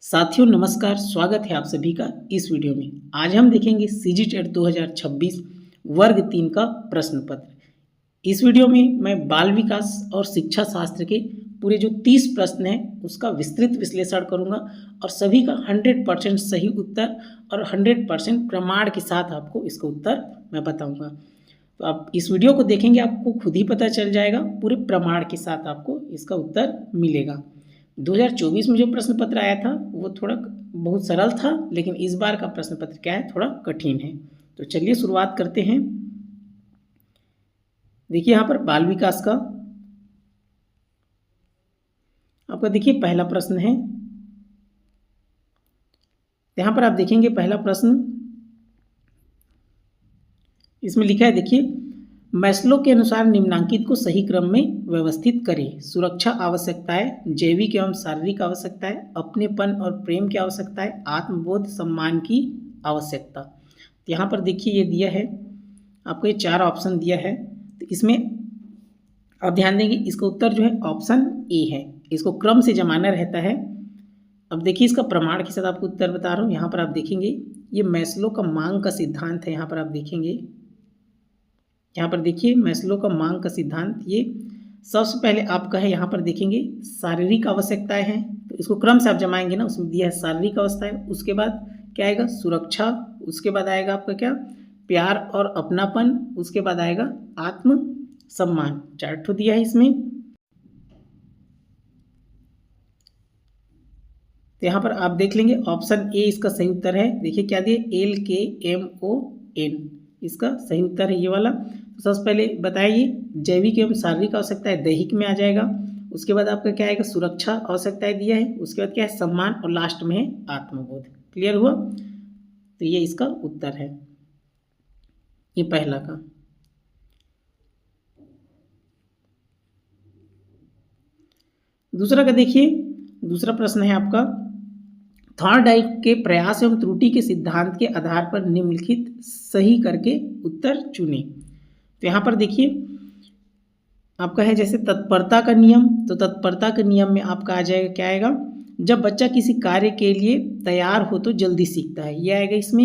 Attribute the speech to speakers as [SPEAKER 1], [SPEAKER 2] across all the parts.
[SPEAKER 1] साथियों नमस्कार, स्वागत है आप सभी का इस वीडियो में। आज हम देखेंगे सीजीटेट 2026 वर्ग 3 का प्रश्न पत्र। इस वीडियो में मैं बाल विकास और शिक्षा शास्त्र के पूरे जो 30 प्रश्न हैं उसका विस्तृत विश्लेषण करूंगा और सभी का 100% सही उत्तर और 100% प्रमाण के साथ आपको इसका उत्तर मैं बताऊंगा। तो आप इस वीडियो को देखेंगे, आपको खुद ही पता चल जाएगा, पूरे प्रमाण के साथ आपको इसका उत्तर मिलेगा। 2024 में जो प्रश्न पत्र आया था वो थोड़ा बहुत सरल था, लेकिन इस बार का प्रश्न पत्र क्या है, थोड़ा कठिन है। तो चलिए शुरुआत करते हैं। देखिए यहाँ पर बाल विकास का आपका देखिए पहला प्रश्न है। यहाँ पर आप देखेंगे पहला प्रश्न इसमें लिखा है, देखिए मैस्लो के अनुसार निम्नांकित को सही क्रम में व्यवस्थित करें। सुरक्षा आवश्यकताएं, जैविक एवं शारीरिक आवश्यकताएं, अपनेपन और प्रेम की आवश्यकताएं, आत्मबोध सम्मान की आवश्यकता। तो यहाँ पर देखिए ये दिया है आपको, ये 4 ऑप्शन दिया है। तो इसमें आप ध्यान देंगे, इसका उत्तर जो है ऑप्शन ए है। इसको क्रम से जमाना रहता है। अब देखिए इसका प्रमाण के साथ आपको उत्तर बता रहा हूँ। यहाँ पर आप देखेंगे ये मैस्लो का मांग का सिद्धांत है। यहाँ पर आप देखेंगे, यहाँ पर देखिए मैस्लो का मांग का सिद्धांत, ये सबसे पहले आपका है। यहाँ पर देखेंगे शारीरिक आवश्यकताएं हैं, तो इसको क्रम से आप जमाएंगे ना, उसमें दिया है शारीरिक अवस्थाएं। उसके बाद क्या आएगा, सुरक्षा। उसके बाद आएगा आपका क्या, प्यार और अपनापन। उसके बाद आएगा आत्म सम्मान। 4 ठो दिया है इसमें। तो यहाँ पर आप देख लेंगे ऑप्शन ए इसका सही उत्तर है। देखिए क्या दिए, LKMON इसका सही उत्तर है ये वाला। तो सबसे पहले बताइए, जैविक एवं शारीरिक आवश्यकता है, दैहिक में आ जाएगा। उसके बाद आपका क्या आएगा, सुरक्षा आवश्यकताएं दिया है। उसके बाद क्या है, सम्मान, और लास्ट में है आत्मबोध। क्लियर हुआ? तो ये इसका उत्तर है, ये पहला का। दूसरा का देखिए, दूसरा प्रश्न है आपका, थॉर्नडाइक के प्रयास एवं त्रुटि के सिद्धांत के आधार पर निम्नलिखित सही करके उत्तर चुने। तो यहाँ पर देखिए आपका है जैसे तत्परता का नियम। तो तत्परता के नियम में आपका आ जाएगा, क्या आएगा, जब बच्चा किसी कार्य के लिए तैयार हो तो जल्दी सीखता है, ये आएगा इसमें।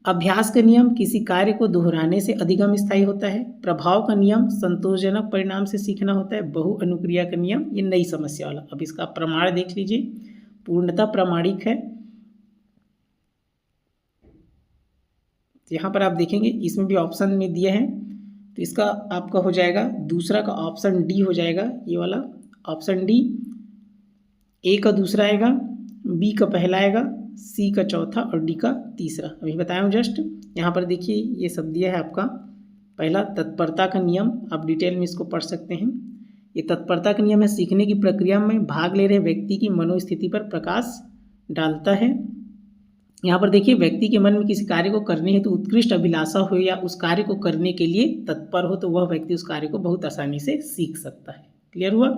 [SPEAKER 1] अभ्यास का नियम, किसी कार्य को दोहराने से अधिगम स्थायी होता है। प्रभाव का नियम, संतोषजनक परिणाम से सीखना होता है। बहु अनुक्रिया का नियम, ये नई समस्या वाला। अब इसका प्रमाण देख लीजिए, पूर्णतः प्रामाणिक है। तो यहाँ पर आप देखेंगे इसमें भी ऑप्शन में दिया है, तो इसका आपका हो जाएगा दूसरा का ऑप्शन डी हो जाएगा, ये वाला ऑप्शन डी। ए का दूसरा आएगा, बी का पहला आएगा, सी का चौथा और डी का तीसरा। अभी बताया हूँ जस्ट। यहाँ पर देखिए ये सब दिया है आपका। पहला तत्परता का नियम, आप डिटेल में इसको पढ़ सकते हैं। ये तत्परता का नियम है, सीखने की प्रक्रिया में भाग ले रहे व्यक्ति की मनोस्थिति पर प्रकाश डालता है। यहाँ पर देखिए व्यक्ति के मन में किसी कार्य को करने हेतु उत्कृष्ट अभिलाषा हो या उस कार्य को करने के लिए तत्पर हो, तो वह व्यक्ति उस कार्य को बहुत आसानी से सीख सकता है। क्लियर हुआ?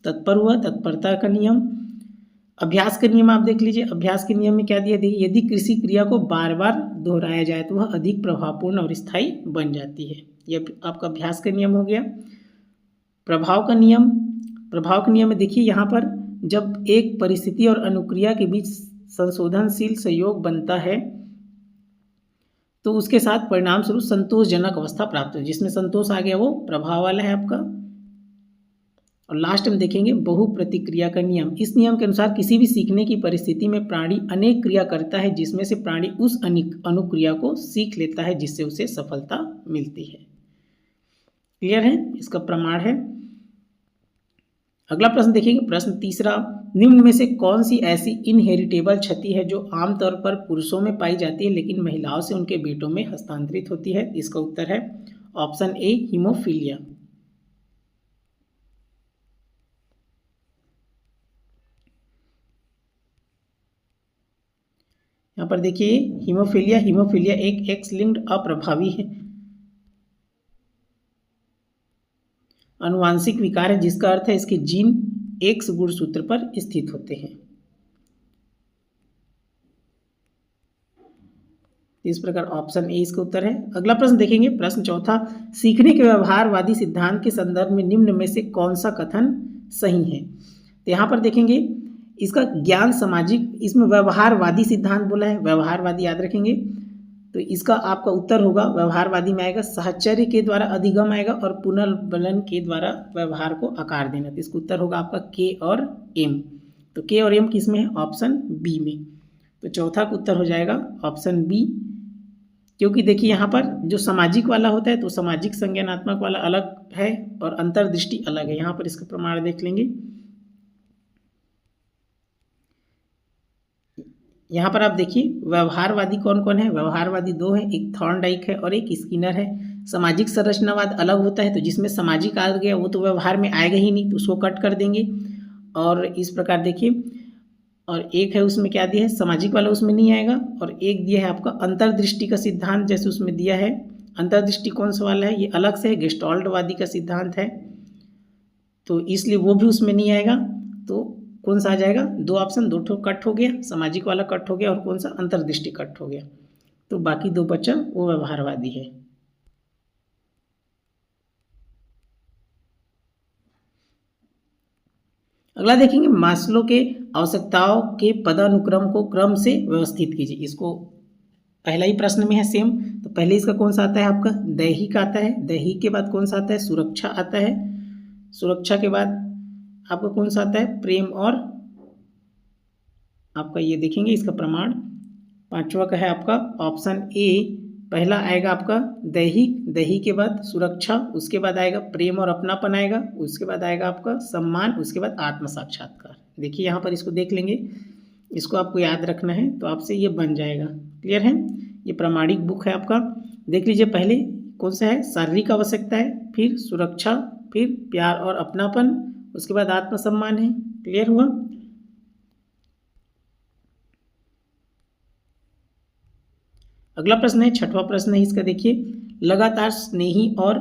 [SPEAKER 1] तत्पर हुआ, तत्परता का नियम। अभ्यास का नियम आप देख लीजिए। अभ्यास के नियम में क्या दिया, देखिए यदि किसी क्रिया को बार बार दोहराया जाए तो वह अधिक प्रभावपूर्ण और स्थायी बन जाती है। यह आपका अभ्यास का नियम हो गया। प्रभाव का नियम, प्रभाव के नियम में देखिए यहाँ पर जब एक परिस्थिति और अनुक्रिया के बीच संशोधनशील सहयोग बनता है तो उसके साथ परिणाम स्वरूप संतोषजनक अवस्था प्राप्त हो, जिसमें संतोष आ गया वो प्रभाव वाला है आपका। और लास्ट में देखेंगे बहु प्रतिक्रिया का नियम। इस नियम के अनुसार किसी भी सीखने की परिस्थिति में प्राणी अनेक क्रिया करता है, जिसमें से प्राणी उस अनुक्रिया को सीख लेता है जिससे उसे सफलता मिलती है। क्लियर है? इसका प्रमाण है। अगला प्रश्न देखेंगे, प्रश्न तीसरा, निम्न में से कौन सी ऐसी इनहेरिटेबल क्षति है जो आमतौर पर पुरुषों में पाई जाती है लेकिन महिलाओं से उनके बेटों में हस्तांतरित होती है? इसका उत्तर है ऑप्शन ए, हीमोफीलिया। यहाँ पर देखिए हीमोफीलिया, हीमोफीलिया एक एक्स लिंक्ड अप्रभावी है अनुवांशिक विकार है, जिसका अर्थ है इसके जीन एक्स गुणसूत्र पर स्थित होते हैं। इस प्रकार ऑप्शन ए इसका उत्तर है। अगला प्रश्न देखेंगे, प्रश्न चौथा, सीखने के व्यवहारवादी सिद्धांत के संदर्भ में निम्न में से कौन सा कथन सही है? तो यहाँ पर देखेंगे इसका ज्ञान सामाजिक, इसमें व्यवहारवादी सिद्धांत बोला है, व्यवहारवादी याद रखेंगे। तो इसका आपका उत्तर होगा व्यवहारवादी में आएगा साहचर्य के द्वारा अधिगम आएगा और पुनर्बलन के द्वारा व्यवहार को आकार देना। तो इसका उत्तर होगा आपका के और एम। तो के और एम किस में है? ऑप्शन बी में। तो चौथा का उत्तर हो जाएगा ऑप्शन बी, क्योंकि देखिए यहाँ पर जो सामाजिक वाला होता है तो सामाजिक संज्ञानात्मक वाला अलग है और अंतर्दृष्टि अलग है। यहाँ पर इसका प्रमाण देख लेंगे। यहाँ पर आप देखिए व्यवहारवादी कौन कौन है। व्यवहारवादी दो है, एक थॉर्नडाइक है और एक स्किनर है। सामाजिक संरचनावाद अलग होता है, तो जिसमें सामाजिक आ गया वो तो व्यवहार में आएगा ही नहीं, तो उसको कट कर देंगे। और इस प्रकार देखिए, और एक है उसमें क्या दिया है, सामाजिक वाला उसमें नहीं आएगा। और एक दिया है आपका अंतर्दृष्टि का सिद्धांत, जैसे उसमें दिया है। अंतर्दृष्टि कौन सा वाला है? ये अलग से है, गेस्टाल्टवादी का सिद्धांत है, तो इसलिए वो भी उसमें नहीं आएगा। तो कौन सा आ जाएगा? दो ऑप्शन, दो ठो कट हो गया, सामाजिक वाला कट हो गया और कौन सा? अंतर्दृष्टि कट हो गया। तो बाकी दो बच्चा वो व्यवहारवादी है। अगला देखेंगे, मास्लो के आवश्यकताओं के पदानुक्रम को क्रम से व्यवस्थित कीजिए। इसको पहला ही प्रश्न में है सेम। तो पहले इसका कौन सा आता है आपका? दैहिक आता है। दैहिक के बाद कौन सा आता है? सुरक्षा आता है। सुरक्षा के बाद आपका कौन सा आता है? प्रेम। और आपका ये देखेंगे इसका प्रमाण पांचवा का है आपका ऑप्शन ए। पहला आएगा आपका दैहिक, दैहिक के बाद सुरक्षा, उसके बाद आएगा प्रेम और अपनापन आएगा, उसके बाद आएगा आपका सम्मान, उसके बाद आत्म साक्षात्कार। देखिए यहाँ पर इसको देख लेंगे, इसको आपको याद रखना है तो आपसे ये बन जाएगा। क्लियर है? ये प्रामाणिक बुक है आपका, देख लीजिए। पहले कौन सा है? शारीरिक आवश्यकता है, फिर सुरक्षा, फिर प्यार और अपनापन, उसके बाद आत्मसम्मान है। क्लियर हुआ? अगला प्रश्न है, छठवां प्रश्न है इसका, देखिए लगातार स्नेही और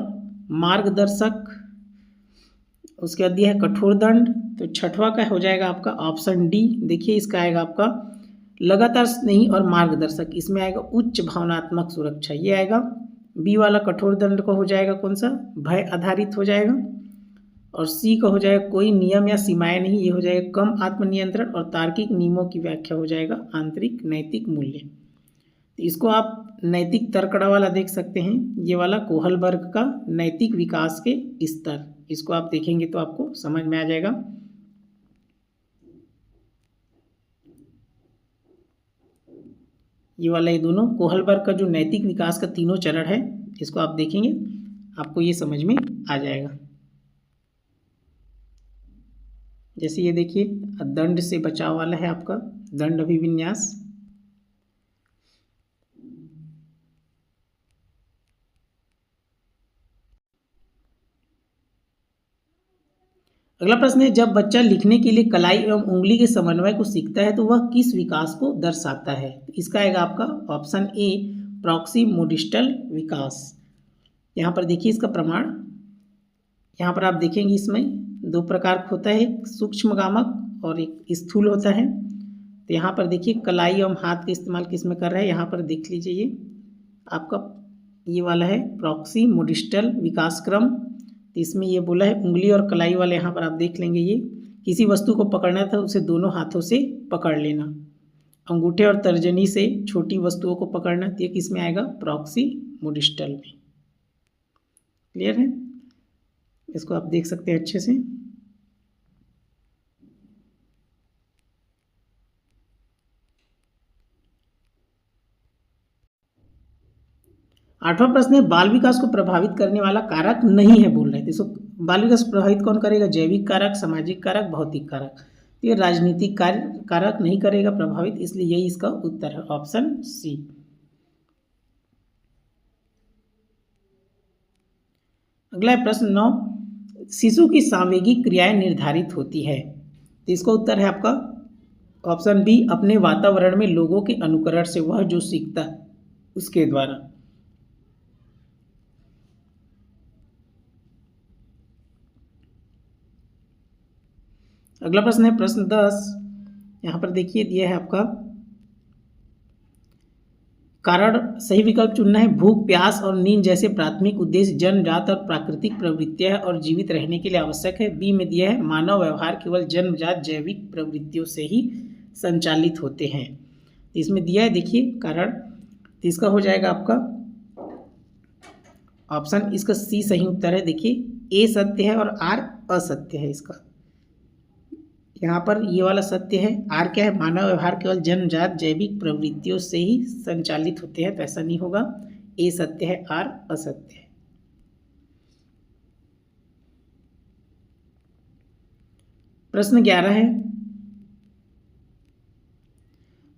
[SPEAKER 1] मार्गदर्शक, उसके बाद दिया है कठोर दंड। तो छठवां का हो जाएगा आपका ऑप्शन डी। देखिए इसका आएगा आपका लगातार स्नेही और मार्गदर्शक, इसमें आएगा उच्च भावनात्मक सुरक्षा, ये आएगा। बी वाला कठोर दंड को हो जाएगा कौन सा? भय आधारित हो जाएगा। और सी का हो जाएगा कोई नियम या सीमाएं नहीं, ये हो जाएगा कम आत्मनियंत्रण और तार्किक नियमों की व्याख्या हो जाएगा आंतरिक नैतिक मूल्य। तो इसको आप नैतिक तर्कड़ा वाला देख सकते हैं, ये वाला कोहलबर्ग का नैतिक विकास के स्तर, इसको आप देखेंगे तो आपको समझ में आ जाएगा। ये वाला, ये दोनों कोहलबर्ग का जो नैतिक विकास का तीनों चरण है, इसको आप देखेंगे आपको ये समझ में आ जाएगा। जैसे ये देखिए दंड से बचाव वाला है आपका दंड अभिविन्यास। अगला प्रश्न है, जब बच्चा लिखने के लिए कलाई एवं उंगली के समन्वय को सीखता है तो वह किस विकास को दर्शाता है? इसका आएगा आपका ऑप्शन ए प्रॉक्सिमोडिस्टल विकास। यहाँ पर देखिए इसका प्रमाण, यहाँ पर आप देखेंगे इसमें दो प्रकार का होता है, एक सूक्ष्मगामक और एक स्थूल होता है। तो यहाँ पर देखिए कलाई एवं हाथ का इस्तेमाल किस में कर रहा है, यहाँ पर देख लीजिए ये आपका ये वाला है प्रॉक्सिमोडिस्टल विकास क्रम। तो इसमें ये बोला है उंगली और कलाई वाले, यहाँ पर आप देख लेंगे ये किसी वस्तु को पकड़ना था उसे दोनों हाथों से पकड़ लेना, अंगूठे और तर्जनी से छोटी वस्तुओं को पकड़ना, तो ये किस में आएगा? प्रॉक्सिमोडिस्टल में। क्लियर है? इसको आप देख सकते हैं अच्छे से। आठवां प्रश्न है, बाल विकास को प्रभावित करने वाला कारक नहीं है बोल रहे थे। इसको बाल विकास प्रभावित कौन करेगा? जैविक कारक, सामाजिक कारक, भौतिक कारक। तो ये राजनीतिक कारक नहीं करेगा प्रभावित, इसलिए यही इसका उत्तर है ऑप्शन सी। अगला है प्रश्न 9, शिशु की सांवेगिक क्रियाएं निर्धारित होती है। तो इसका उत्तर है आपका ऑप्शन बी अपने वातावरण में लोगों के अनुकरण से, वह जो सीखता है उसके द्वारा। अगला प्रश्न है प्रश्न 10, यहाँ पर देखिए दिया है आपका कारण सही विकल्प चुनना है। भूख, प्यास और नींद जैसे प्राथमिक उद्देश्य जन्मजात और प्राकृतिक प्रवृत्तियां और जीवित रहने के लिए आवश्यक है। बी में दिया है मानव व्यवहार केवल जन्मजात जैविक प्रवृत्तियों से ही संचालित होते हैं। इसमें दिया है देखिए कारण, तो इसका हो जाएगा आपका ऑप्शन, इसका सी सही उत्तर है। देखिए ए सत्य है और आर असत्य है। इसका यहाँ पर ये वाला सत्य है, आर क्या है, मानव व्यवहार केवल जन्मजात जैविक प्रवृत्तियों से ही संचालित होते हैं, तो ऐसा नहीं होगा। ए सत्य है, आर असत्य है। प्रश्न 11 है,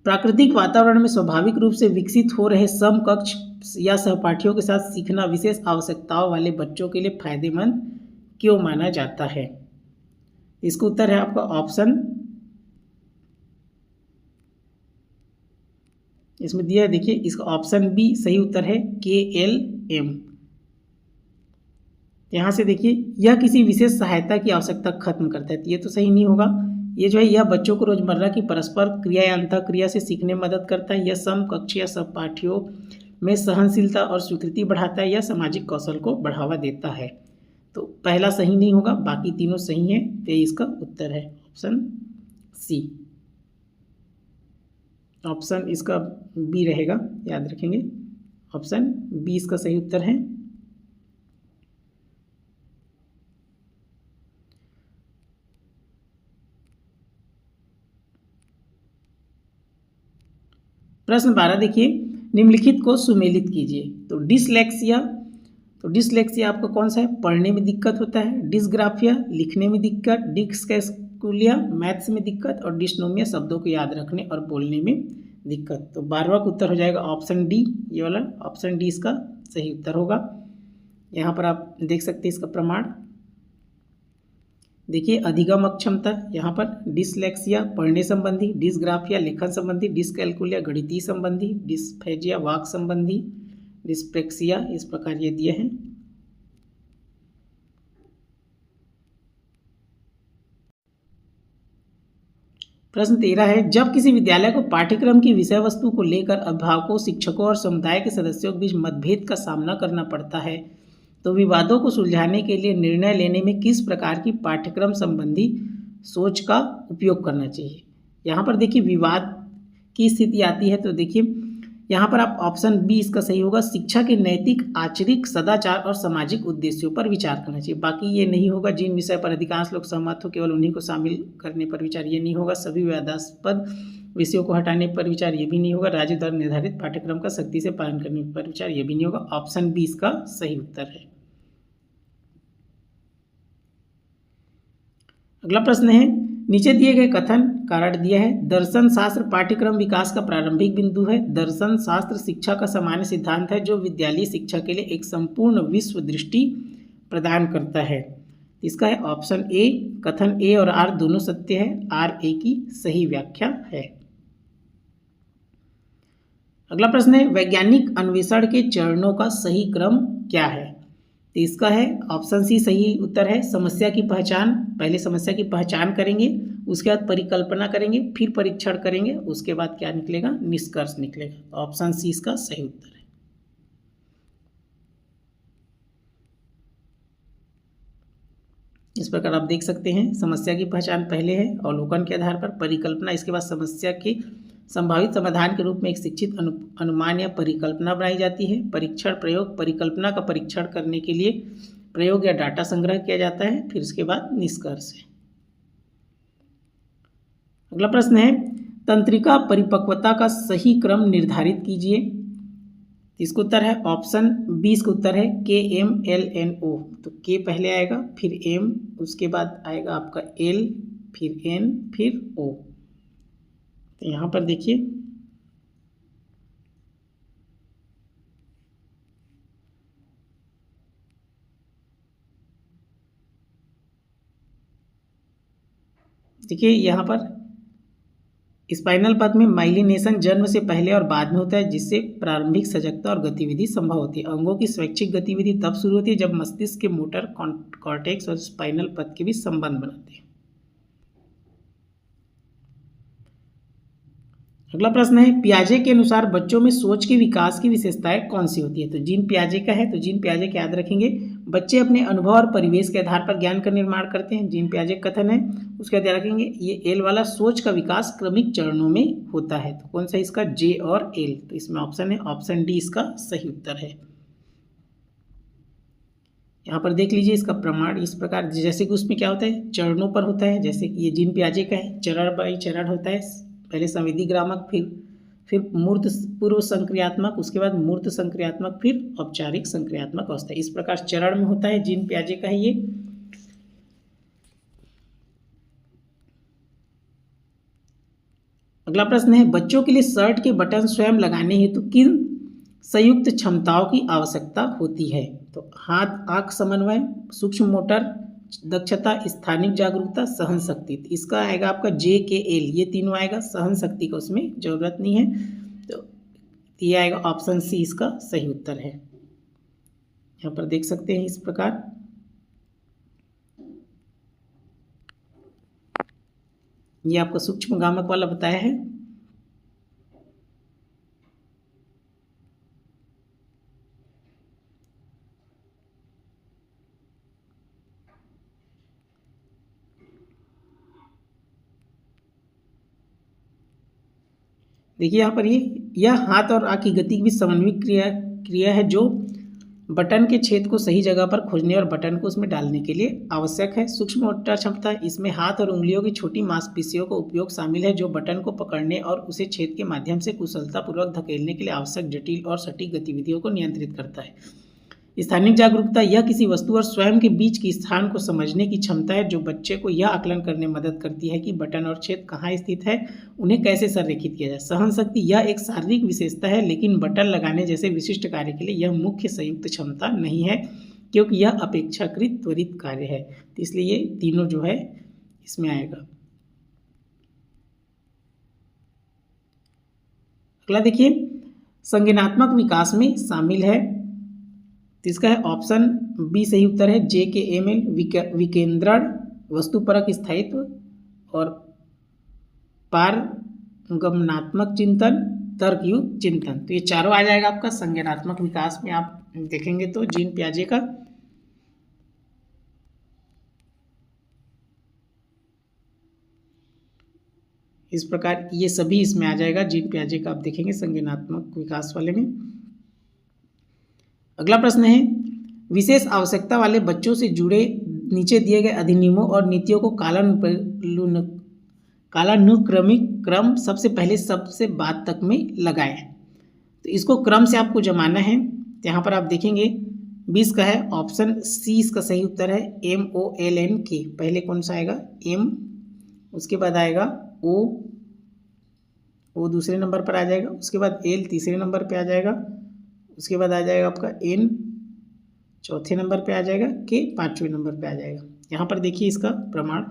[SPEAKER 1] प्राकृतिक वातावरण में स्वाभाविक रूप से विकसित हो रहे समकक्ष या सहपाठियों के साथ सीखना विशेष आवश्यकताओं वाले बच्चों के लिए फायदेमंद क्यों माना जाता है? इसका उत्तर है आपका ऑप्शन, इसमें दिया है देखिए, इसका ऑप्शन बी सही उत्तर है, KLM। यहाँ से देखिए यह किसी विशेष सहायता की आवश्यकता खत्म करता है, तो ये तो सही नहीं होगा। ये जो है यह बच्चों को रोजमर्रा की परस्पर क्रिया या अंतःक्रिया से सीखने में मदद करता है। यह समकक्षीय सहपाठियों में सहनशीलता और स्वीकृति बढ़ाता है। यह सामाजिक कौशल को बढ़ावा देता है। तो पहला सही नहीं होगा, बाकी तीनों सही हैं, तो इसका उत्तर है ऑप्शन सी। ऑप्शन इसका बी रहेगा, याद रखेंगे, ऑप्शन बी इसका सही उत्तर है। प्रश्न 12 देखिए, निम्नलिखित को सुमेलित कीजिए। तो डिसलेक्सिया आपका कौन सा है, पढ़ने में दिक्कत होता है। डिसग्राफिया लिखने में दिक्कत, डिस्कैल्कुलिया मैथ्स में दिक्कत और डिस्नोमिया शब्दों को याद रखने और बोलने में दिक्कत। तो 12वां का उत्तर हो जाएगा ऑप्शन डी, ये वाला ऑप्शन डी इसका सही उत्तर होगा। यहाँ पर आप देख सकते हैं इसका प्रमाण, देखिए अधिगम अक्षमता, यहाँ पर डिसलेक्सिया पढ़ने संबंधी, डिसग्राफिया लेखन संबंधी, डिसकैल्कुलिया गणितीय संबंधी, डिस्फेजिया वाक संबंधी, डिस्प्रेक्सिया इस प्रकार ये दिए हैं। प्रश्न 13 है, जब किसी विद्यालय को पाठ्यक्रम की विषय वस्तु को लेकर अभिभावकों, शिक्षकों और समुदाय के सदस्यों के बीच मतभेद का सामना करना पड़ता है, तो विवादों को सुलझाने के लिए निर्णय लेने में किस प्रकार की पाठ्यक्रम संबंधी सोच का उपयोग करना चाहिए? यहाँ पर देखिए विवाद की स्थिति आती है, तो देखिए यहाँ पर आप ऑप्शन बी इसका सही होगा, शिक्षा के नैतिक, आचरिक, सदाचार और सामाजिक उद्देश्यों पर विचार करना चाहिए। बाकी ये नहीं होगा, जिन विषय पर अधिकांश लोग सहमत हो केवल उन्हीं को शामिल करने पर विचार, ये नहीं होगा। सभी विवादास्पद विषयों को हटाने पर विचार, ये भी नहीं होगा। राज्य द्वारा निर्धारित पाठ्यक्रम का सख्ती से पालन करने पर विचार, ये भी नहीं होगा। ऑप्शन बी इसका सही उत्तर है। अगला प्रश्न है, नीचे दिए गए कथन कारण दिया है, दर्शन शास्त्र पाठ्यक्रम विकास का प्रारंभिक बिंदु है। दर्शन शास्त्र शिक्षा का सामान्य सिद्धांत है जो विद्यालयी शिक्षा के लिए एक संपूर्ण विश्व दृष्टि प्रदान करता है। इसका है ऑप्शन ए, कथन ए और आर दोनों सत्य है, आर ए की सही व्याख्या है। अगला प्रश्न है, वैज्ञानिक अन्वेषण के चरणों का सही क्रम क्या है? तो इसका है ऑप्शन सी सही उत्तर है, समस्या की पहचान, पहले समस्या की पहचान करेंगे, उसके बाद परिकल्पना करेंगे, फिर परीक्षण करेंगे, उसके बाद क्या निकलेगा, निष्कर्ष निकलेगा। तो ऑप्शन सी इसका सही उत्तर है। इस प्रकार आप देख सकते हैं, समस्या की पहचान पहले है, अवलोकन के आधार पर परिकल्पना, इसके बाद समस्या के संभावित समाधान के रूप में एक शिक्षित अनुमान या परिकल्पना बनाई जाती है। परीक्षण प्रयोग, परिकल्पना का परीक्षण करने के लिए प्रयोग या डाटा संग्रह किया जाता है, फिर उसके बाद निष्कर्ष है। अगला प्रश्न है, तंत्रिका परिपक्वता का सही क्रम निर्धारित कीजिए। इसका उत्तर है ऑप्शन बी, इसका उत्तर है KMLNO। तो के पहले आएगा, फिर M, उसके बाद आएगा आपका L, फिर N, फिर O। तो यहाँ पर देखिए यहाँ पर स्पाइनल पथ में माइलिनेशन जन्म से पहले और बाद में होता है, जिससे प्रारंभिक सजगता और गतिविधि संभव होती है। अंगों की स्वैच्छिक गतिविधि तब शुरू होती है जब मस्तिष्क के मोटर कॉर्टेक्स और स्पाइनल पथ के बीच संबंध बनाते हैं। अगला प्रश्न है, पियाजे के अनुसार बच्चों में सोच के विकास की विशेषताएं कौन सी होती है? तो जीन पियाजे का है, तो जीन पियाजे के याद रखेंगे, बच्चे अपने अनुभव और परिवेश के आधार पर ज्ञान का निर्माण करते हैं, जीन पियाजे का कथन है। उसके बाद याद रखेंगे, ये एल वाला सोच का विकास क्रमिक चरणों में होता है। तो कौन सा इसका, जे और एल? तो इसमें ऑप्शन है, ऑप्शन डी इसका सही उत्तर है। यहाँ पर देख लीजिए इसका प्रमाण इस प्रकार, जैसे कि उसमें क्या होता है, चरणों पर होता है, जैसे कि ये जीन पियाजे का है, चरण बाई चरण होता है, पहले संवेदी ग्रामक, फिर मूर्त पूर्व संक्रियात्मक, उसके बाद मूर्त संक्रियात्मक, फिर औपचारिक संक्रियात्मक अवस्था, इस प्रकार चरण में होता है। जीन पियाजे का है ये। अगला प्रश्न है, बच्चों के लिए शर्ट के बटन स्वयं लगाने हेतु किन संयुक्त क्षमताओं की आवश्यकता होती है? तो हाथ आंख समन्वय, सूक्ष्म मोटर दक्षता, स्थानिक जागरूकता, सहन शक्ति। तो इसका आएगा आपका जे के एल, ये तीनों आएगा, सहन शक्ति का उसमें जरूरत नहीं है, तो ये आएगा ऑप्शन सी इसका सही उत्तर है। यहाँ पर देख सकते हैं इस प्रकार, ये आपका सूक्ष्म गामक वाला बताया है। देखिए यहाँ पर यह हाथ और आंख की गति की भी समन्वित क्रिया है, जो बटन के छेद को सही जगह पर खोजने और बटन को उसमें डालने के लिए आवश्यक है। सूक्ष्म मोटर क्षमता, इसमें हाथ और उंगलियों की छोटी मांसपेशियों का उपयोग शामिल है, जो बटन को पकड़ने और उसे छेद के माध्यम से कुशलतापूर्वक धकेलने के लिए आवश्यक जटिल और सटीक गतिविधियों को नियंत्रित करता है। स्थानिक जागरूकता, यह किसी वस्तु और स्वयं के बीच की स्थान को समझने की क्षमता है, जो बच्चे को यह आकलन करने में मदद करती है कि बटन और छेद कहाँ स्थित है, उन्हें कैसे संरेखित किया जाए। सहन शक्ति, यह एक शारीरिक विशेषता है, लेकिन बटन लगाने जैसे विशिष्ट कार्य के लिए यह मुख्य संयुक्त क्षमता नहीं है, क्योंकि यह अपेक्षाकृत त्वरित कार्य है। तो इसलिए ये तीनों जो है इसमें आएगा। अगला देखिए, संज्ञानात्मक विकास में शामिल है, तो इसका है ऑप्शन बी सही उत्तर है, जे के एम एल, विकेंद्रण, वस्तुपरक स्थायित्व और पारगमनात्मक चिंतन, तर्कयुक्त चिंतन। तो ये चारों आ जाएगा आपका संज्ञानात्मक विकास में। आप देखेंगे तो जीन पियाजे का, इस प्रकार ये सभी इसमें आ जाएगा। जीन पियाजे का आप देखेंगे संज्ञानात्मक विकास वाले में। अगला प्रश्न है, विशेष आवश्यकता वाले बच्चों से जुड़े नीचे दिए गए अधिनियमों और नीतियों को कालानुक्रमिक क्रम सबसे पहले सबसे बाद तक में लगाएं। तो इसको क्रम से आपको जमाना है। तो यहाँ पर आप देखेंगे 20 का है, ऑप्शन सी इसका सही उत्तर है, MOLNK। पहले कौन सा आएगा, M, उसके बाद आएगा O दूसरे नंबर पर आ जाएगा, उसके बाद L तीसरे नंबर पे आ जाएगा, उसके बाद आ जाएगा आपका N चौथे नंबर पे आ जाएगा, K पांचवें नंबर पे आ जाएगा। यहाँ पर देखिए इसका प्रमाण,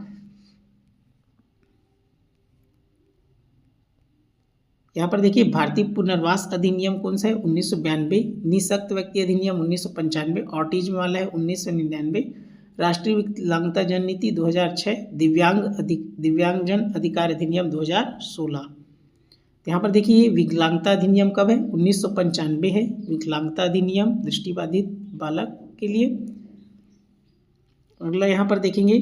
[SPEAKER 1] यहाँ पर देखिए भारतीय पुनर्वास अधिनियम कौन सा है, 1992, निःशक्त व्यक्ति अधिनियम 1995, ऑटिज्म वाला है 1999, राष्ट्रीय विकलांगता जन नीति 2006, दिव्यांगजन अधिकार अधिनियम 2016। यहाँ पर देखिए विकलांगता अधिनियम कब है, 1995 है विकलांगता अधिनियम दृष्टिबाधित बालक के लिए। अगला यहाँ पर देखेंगे,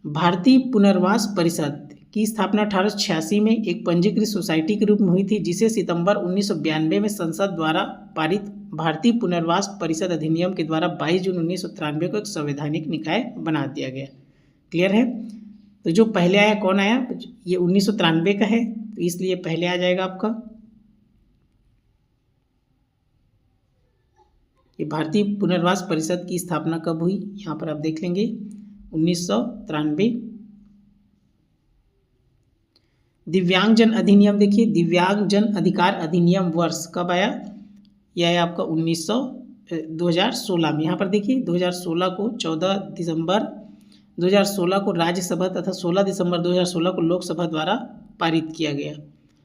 [SPEAKER 1] भारतीय पुनर्वास परिषद की स्थापना 1886 में एक पंजीकृत सोसाइटी के रूप में हुई थी, जिसे सितंबर 1992 में संसद द्वारा पारित भारतीय पुनर्वास परिषद अधिनियम के द्वारा 22 जून 1993 को एक संवैधानिक निकाय बना दिया गया। क्लियर है। तो जो पहले आया कौन आया, ये 1993 का है, तो इसलिए पहले आ जाएगा आपका ये भारतीय पुनर्वास परिषद की स्थापना कब हुई, यहाँ पर आप देख लेंगे 1993। दिव्यांगजन अधिनियम देखिए, दिव्यांगजन अधिकार अधिनियम वर्ष कब आया, यह है आपका 2016 में। यहाँ पर देखिए 2016 को 14 दिसंबर 2016 को राज्यसभा तथा 16 दिसंबर 2016 को लोकसभा द्वारा पारित किया गया।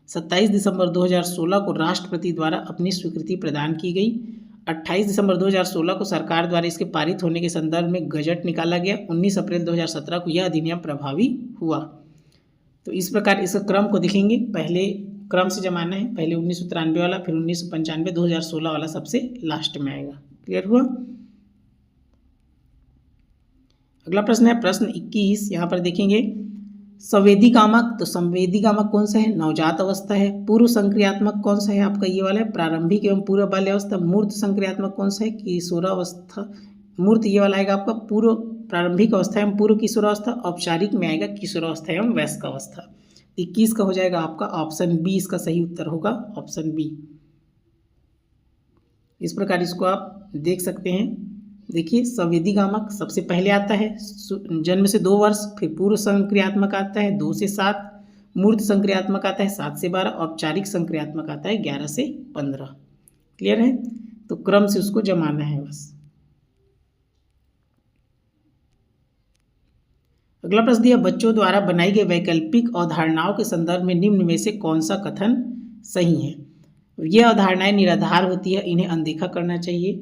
[SPEAKER 1] 27 दिसंबर 2016 को राष्ट्रपति द्वारा अपनी स्वीकृति प्रदान की गई। 28 दिसंबर 2016 को सरकार द्वारा इसके पारित होने के संदर्भ में गजट निकाला गया। 19 अप्रैल 2017 को यह अधिनियम प्रभावी हुआ। तो इस प्रकार इस क्रम को देखेंगे, पहले क्रम से जमाना है, पहले 1993 वाला, फिर 1995, 2016 वाला सबसे लास्ट में आएगा। क्लियर हुआ। अगला प्रश्न है प्रश्न 21। यहाँ पर देखेंगे संवेदीकामक, तो संवेदीकामक कौन सा है? नवजात अवस्था है। पूर्व संक्रियात्मक कौन सा है? आपका ये वाला है, प्रारंभिक एवं पूर्व बाल्यावस्था। मूर्त संक्रियात्मक कौन सा है? किशोरावस्था। मूर्त ये वाला आएगा आपका पूर्व प्रारंभिक अवस्था एवं पूर्व किशोरावस्था। औपचारिक में आएगा किशोरावस्था एवं वयस्कावस्था। 21 का हो जाएगा आपका ऑप्शन बी, इसका सही उत्तर होगा ऑप्शन बी। इस प्रकार इसको आप देख सकते हैं। देखिए संवेदीकामक सबसे पहले आता है जन्म से 2 वर्ष, फिर पूर्व संक्रियात्मक आता है 2 से 7, मूर्त संक्रियात्मक आता है 7 से 12, औपचारिक संक्रियात्मक आता है 11 से 15। क्लियर है। तो क्रम से उसको जमाना है बस। अगला प्रश्न दिया बच्चों द्वारा बनाई गई वैकल्पिक अवधारणाओं के संदर्भ में निम्न में से कौन सा कथन सही है? ये अवधारणाएं निराधार होती है, इन्हें अनदेखा करना चाहिए,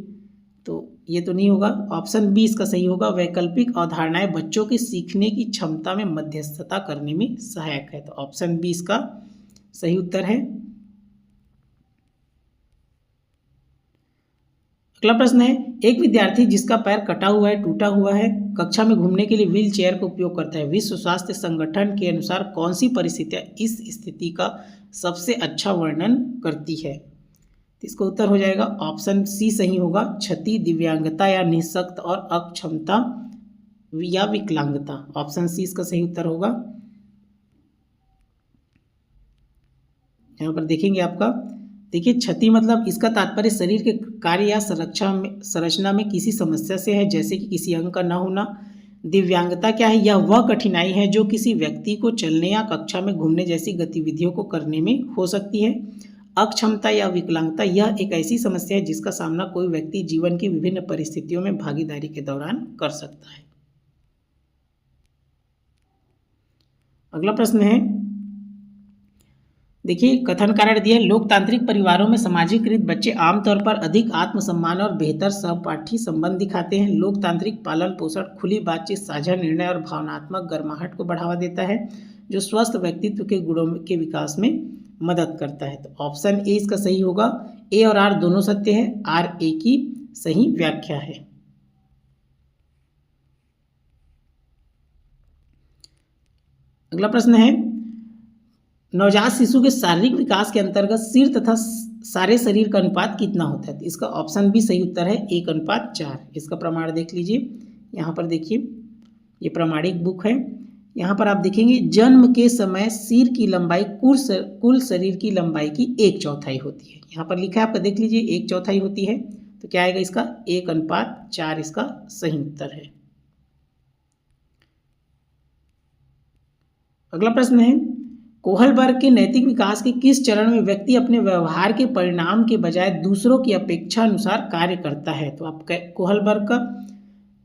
[SPEAKER 1] तो ये तो नहीं होगा। ऑप्शन बी इसका सही होगा, वैकल्पिक अवधारणाएं बच्चों के सीखने की क्षमता में मध्यस्थता करने में सहायक है, तो ऑप्शन बी इसका सही उत्तर है। अगला प्रश्न है एक विद्यार्थी जिसका पैर कटा हुआ है, टूटा हुआ है, कक्षा में घूमने के लिए व्हील चेयर का उपयोग करता है। विश्व स्वास्थ्य संगठन के अनुसार कौन सी परिस्थितियां इस स्थिति का सबसे अच्छा वर्णन करती है? तो इसका उत्तर हो जाएगा ऑप्शन सी सही होगा, क्षति, दिव्यांगता या निःशक्त और अक्षमता या विकलांगता। ऑप्शन सी इसका सही उत्तर होगा। यहाँ पर देखेंगे आपका, देखिए क्षति मतलब इसका तात्पर्य शरीर के कार्य या संरचना में किसी समस्या से है, जैसे कि किसी अंग का न होना। दिव्यांगता क्या है? यह वह कठिनाई है जो किसी व्यक्ति को चलने या कक्षा में घूमने जैसी गतिविधियों को करने में हो सकती है। अक्षमता या विकलांगता यह एक ऐसी समस्या है जिसका सामना कोई व्यक्ति जीवन की विभिन्न परिस्थितियों में भागीदारी के दौरान कर सकता है। अगला प्रश्न है, देखिए कथन कारण दिया है लोकतांत्रिक परिवारों में समाजीकृत बच्चे आमतौर पर अधिक आत्मसम्मान और बेहतर सहपाठी संबंध दिखाते हैं। लोकतांत्रिक पालन पोषण, खुली बातचीत, साझा निर्णय और भावनात्मक गर्माहट को बढ़ावा देता है, जो स्वस्थ व्यक्तित्व के गुणों के विकास में मदद करता है। तो ऑप्शन ए इसका सही होगा। ए और आर दोनों सत्य है, आर ए की सही व्याख्या है। अगला प्रश्न है नवजात शिशु के शारीरिक विकास के अंतर्गत सिर तथा सारे शरीर का अनुपात कितना होता है? तो इसका ऑप्शन बी सही उत्तर है 1:4। इसका प्रमाण देख लीजिए। यहाँ पर देखिए ये प्रमाणिक बुक है। यहाँ पर आप देखेंगे जन्म के समय सिर की लंबाई कुल शरीर की लंबाई की 1/4 होती है। यहाँ पर लिखा है आपका देख लीजिए 1/4 होती है, तो क्या आएगा इसका 1:4 इसका सही उत्तर है। अगला प्रश्न है कोहलबर्ग के नैतिक विकास के किस चरण में व्यक्ति अपने व्यवहार के परिणाम के बजाय दूसरों की अपेक्षा अनुसार कार्य करता है? तो आप कोहलबर्ग का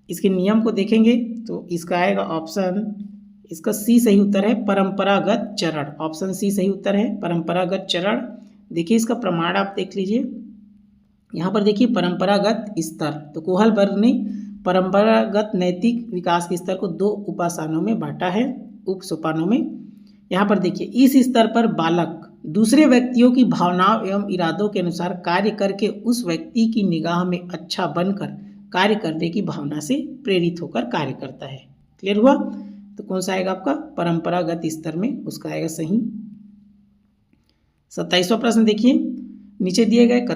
[SPEAKER 1] इसके नियम को देखेंगे तो इसका आएगा ऑप्शन, इसका सी सही उत्तर है परंपरागत चरण। ऑप्शन सी सही उत्तर है परंपरागत चरण। देखिए इसका प्रमाण आप देख लीजिए। यहाँ पर देखिए परंपरागत स्तर, तो कोहलबर्ग ने परंपरागत नैतिक विकास के स्तर को 2 उपासनों में बांटा है, उप सोपानों में। यहाँ पर देखिए इस स्तर पर बालक दूसरे व्यक्तियों की भावनाओं एवं इरादों के अनुसार कार्य करके उस व्यक्ति की निगाह में अच्छा बनकर कार्य करने की भावना से प्रेरित होकर कार्य करता है। क्लियर हुआ? तो कौन सा आएगा आपका परंपरागत स्तर में, उसका आएगा सही। 27वां प्रश्न देखिए, नीचे दिए गए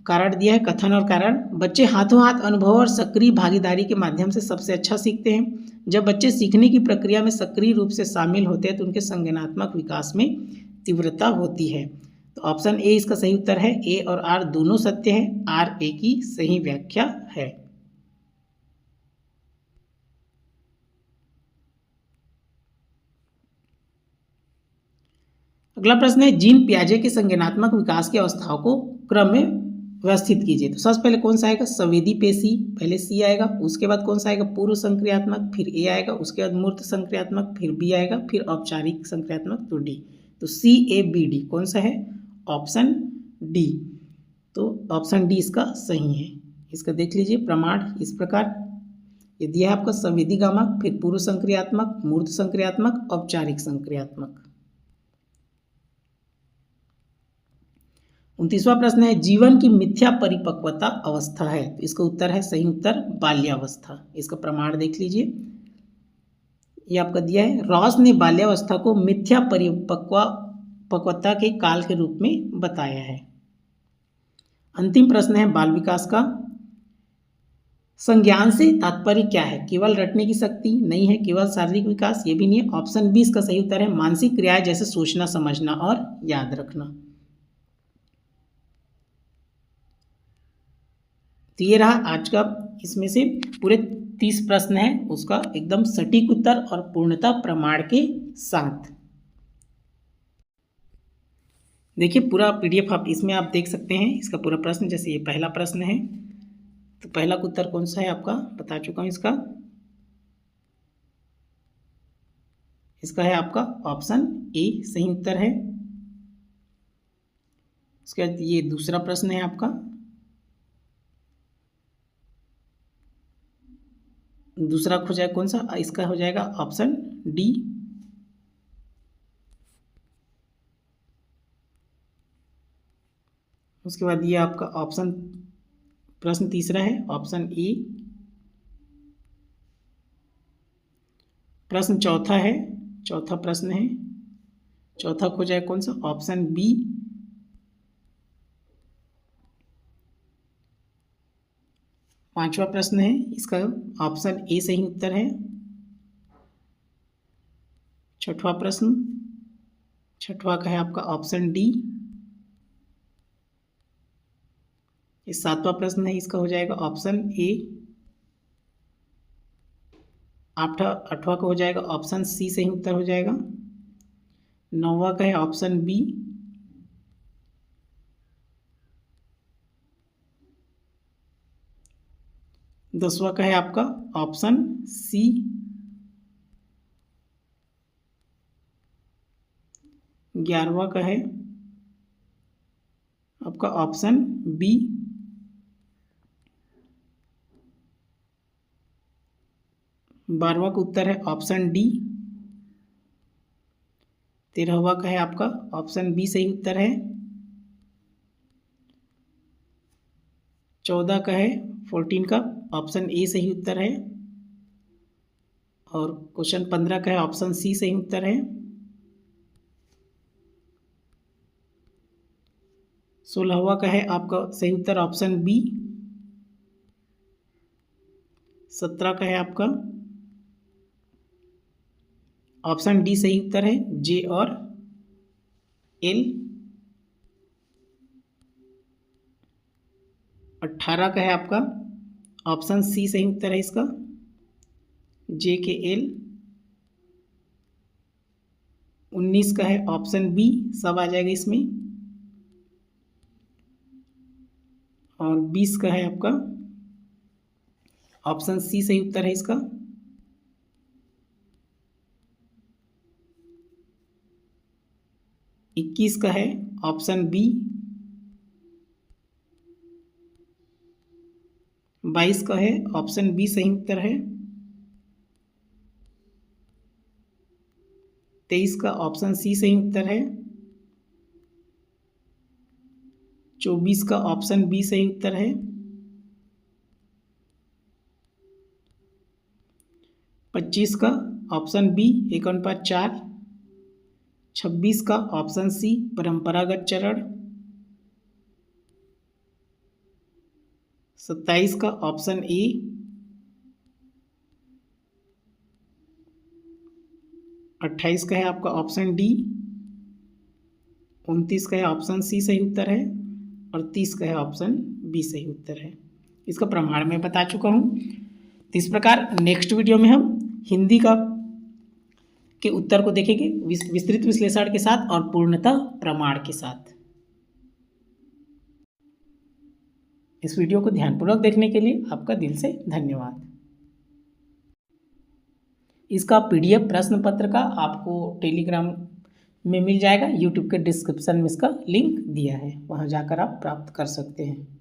[SPEAKER 1] कारण दिया है कथन और कारण। बच्चे हाथों हाथ अनुभव और सक्रिय भागीदारी के माध्यम से सबसे अच्छा सीखते हैं। जब बच्चे सीखने की प्रक्रिया में सक्रिय रूप से शामिल होते हैं तो उनके संज्ञानात्मक विकास में तीव्रता होती है। तो ऑप्शन ए इसका सही उत्तर है। ए और आर दोनों सत्य है, आर ए की सही व्याख्या है। अगला प्रश्न है जीन पियाजे के संज्ञानात्मक विकास की अवस्थाओं को क्रम में व्यवस्थित कीजिए। तो सबसे पहले कौन सा आएगा? संवेदी पेशी, पहले सी आएगा। उसके बाद कौन सा आएगा? पूर्व संक्रियात्मक, फिर ए आएगा। उसके बाद मूर्त संक्रियात्मक, फिर बी आएगा, फिर औपचारिक संक्रियात्मक, तो डी। तो सी ए बी डी कौन सा है? Option D. तो ऑप्शन डी इसका सही है। इसका देख लीजिए प्रमाण इस प्रकार ये दिया है आपका संवेदीगामक, फिर पूर्व संक्रियात्मक, मूर्त संक्रियात्मक, औपचारिक संक्रियात्मक। 29वां प्रश्न है जीवन की मिथ्या परिपक्वता अवस्था है, तो इसका उत्तर है सही उत्तर बाल्यावस्था। इसका प्रमाण देख लीजिए, ये आपका दिया है। रॉस ने बाल्यावस्था को मिथ्या परिपक्वता के काल के रूप में बताया है। अंतिम प्रश्न है बाल विकास का, संज्ञान से तात्पर्य क्या है? केवल रटने की शक्ति नहीं है, केवल शारीरिक विकास ये भी नहीं है। ऑप्शन बी इसका सही उत्तर है मानसिक क्रियाएं जैसे सोचना, समझना और याद रखना। तो ये रहा आज का, इसमें से पूरे 30 प्रश्न है उसका एकदम सटीक उत्तर और पूर्णता प्रमाण के साथ। देखिए पूरा पीडीएफ आप इसमें आप देख सकते हैं इसका पूरा प्रश्न। जैसे ये पहला प्रश्न है, तो पहला उत्तर कौन सा है आपका बता चुका हूँ। इसका है आपका ऑप्शन ए सही उत्तर है। उसके बाद ये दूसरा प्रश्न है आपका, दूसरा हो जाएगा कौन सा, इसका हो जाएगा ऑप्शन डी। उसके बाद ये आपका ऑप्शन प्रश्न तीसरा है ऑप्शन ए। प्रश्न चौथा है, चौथा प्रश्न है, चौथा हो जाएगा कौन सा, ऑप्शन बी। पांचवा प्रश्न है, इसका ऑप्शन ए सही उत्तर है। छठवां प्रश्न, छठवां का है आपका ऑप्शन डी। ये सातवां प्रश्न है, इसका हो जाएगा ऑप्शन ए। आठवां का हो जाएगा ऑप्शन सी सही उत्तर हो जाएगा। नौवां का है ऑप्शन बी। दसवां का है आपका ऑप्शन सी। 11वां का है आपका ऑप्शन बी। 12वां का उत्तर है ऑप्शन डी। 13वां का है आपका ऑप्शन बी सही उत्तर है। 14 का है 14 का ऑप्शन ए सही उत्तर है। और क्वेश्चन 15 का है ऑप्शन सी सही उत्तर है। 16वां का है आपका सही उत्तर ऑप्शन बी। 17 का है आपका ऑप्शन डी सही उत्तर है, जे और एल। 18 का है आपका ऑप्शन सी सही उत्तर है इसका, जे के एल। 19 का है ऑप्शन बी, सब आ जाएगा इसमें। और 20 का है आपका ऑप्शन सी सही उत्तर है इसका। 21 का है ऑप्शन बी। 22 का है ऑप्शन बी सही उत्तर है। 23 का ऑप्शन सी सही उत्तर है। 24 का ऑप्शन बी सही उत्तर है। 25 का ऑप्शन बी 1/4। 26 का ऑप्शन सी परंपरागत चरण। 27 का ऑप्शन ए। 28 का है आपका ऑप्शन डी। 29 का है ऑप्शन सी सही उत्तर है। और 30 का है ऑप्शन बी सही उत्तर है। इसका प्रमाण मैं बता चुका हूँ। तो इस प्रकार नेक्स्ट वीडियो में हम हिंदी का के उत्तर को देखेंगे विस्तृत विश्लेषण के साथ और पूर्णतः प्रमाण के साथ। इस वीडियो को ध्यानपूर्वक देखने के लिए आपका दिल से धन्यवाद। इसका पीडीएफ प्रश्न पत्र का आपको टेलीग्राम में मिल जाएगा। यूट्यूब के डिस्क्रिप्शन में इसका लिंक दिया है, वहां जाकर आप प्राप्त कर सकते हैं।